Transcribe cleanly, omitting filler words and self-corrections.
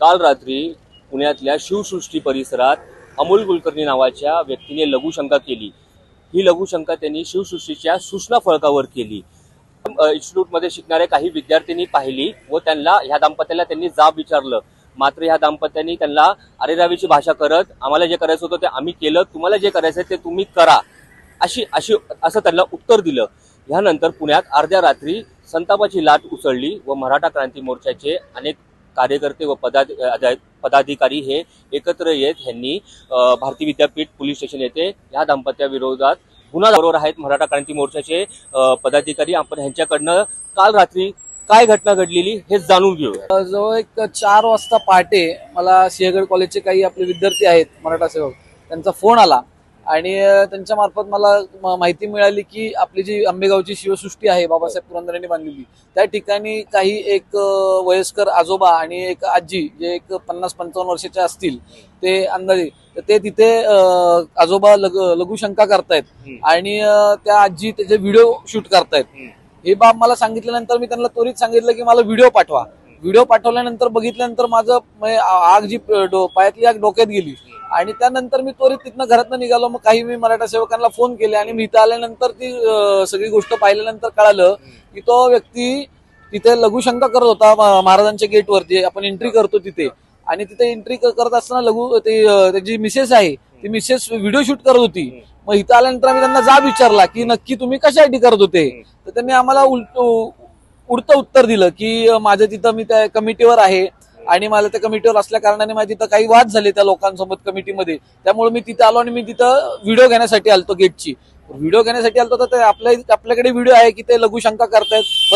काल रात्री पुण्यातल्या शिवसृष्टी परिसरात अमोल कुलकर्णी नावाच्या व्यक्तीने लघुशंका केली। ही लघुशंका त्यांनी शिवसृष्टीच्या सूचना फलकावर केली। इन्स्टिट्यूटमध्ये शिकणारे काही विद्यार्थ्यांनी पाहिली व त्यांना ह्या दाम्पत्याला त्यांनी जाब विचारलं। मात्र ह्या दाम्पत्यांनी त्यांना अरेरावीची भाषा करत आम्हाला जे करायचं होतं ते आम्ही केलं, तुम्हाला जे करायचं ते तुम्ही करा असं त्यांना उत्तर दिलं। यानंतर पुण्यात अर्ध्या रात्री संतापाची लाट उसळली व मराठा क्रांती मोर्चाचे अनेक कार्यकर्ते व पदाधिकारी हे एकत्र येत यांनी भारतीय विद्यापीठ पोलीस स्टेशन येथे या दाम्पत्याविरोधात गुन्हा दाखल आहेत। मराठा क्रांती मोर्चाचे पदाधिकारी आपण ह्यांच्याकडनं काल रात्री काय घटना घडलेली हे जाणून घेऊया। जवळ एक 4 वाजता पहाटे मला सिंहगड कॉलेजचे काही आपले विद्यार्थी आहेत मराठा सेवक, त्यांचा फोन आला आणि त्यांच्या मार्फत मला माहिती मिळाली की आपली जी आंबेगावची शिवसृष्टी आहे बाबासाहेब पुरंदरेंनी बांधलेली, त्या ठिकाणी काही एक वयस्कर आजोबा आणि एक आजी जे एक 50-55 वर्षाचे असतील ते अंदाजे, ते तिथे आजोबा लघुशंका करतायत आणि त्या आजी त्याचे व्हिडिओ शूट करतायत। हे बाब मला सांगितल्यानंतर मी त्यांना त्वरित सांगितलं की मला व्हिडिओ पाठवा। व्हिडिओ पाठवल्यानंतर बघितल्यानंतर माझं आग जी पायातली आग डोक्यात गेली आणि त्यानंतर मी त्वरित तिथनं घरातनं निघालो। मग काही मी मराठा सेवकांना फोन केले आणि मी इथं आल्यानंतर ती सगळी गोष्ट पाहिल्यानंतर कळालं की तो व्यक्ती तिथे लघुशंका करत होता महाराजांच्या गेटवर, जे आपण एंट्री करतो तिथे, आणि तिथे एंट्री करत असताना त्याची मिसेस आहे ती मिसेस व्हिडिओ शूट करत होती। मग इथं आल्यानंतर आम्ही त्यांना जाब विचारला की नक्की तुम्ही कशासाठी करत होते, तर त्यांनी आम्हाला उडतं उत्तर दिलं की माझं तिथं मी त्या कमिटीवर आहे आणि मला त्या कमिटीवर असल्या कारणाने माझ्या तिथं काही वाद झाले त्या लोकांसोबत कमिटीमध्ये, त्यामुळे मी तिथं आलो आणि मी तिथं व्हिडिओ घेण्यासाठी आलतो गेटची। व्हिडिओ घेण्यासाठी आलतो तर आपल्याकडे व्हिडिओ आहे की ते लघुशंका करतायत।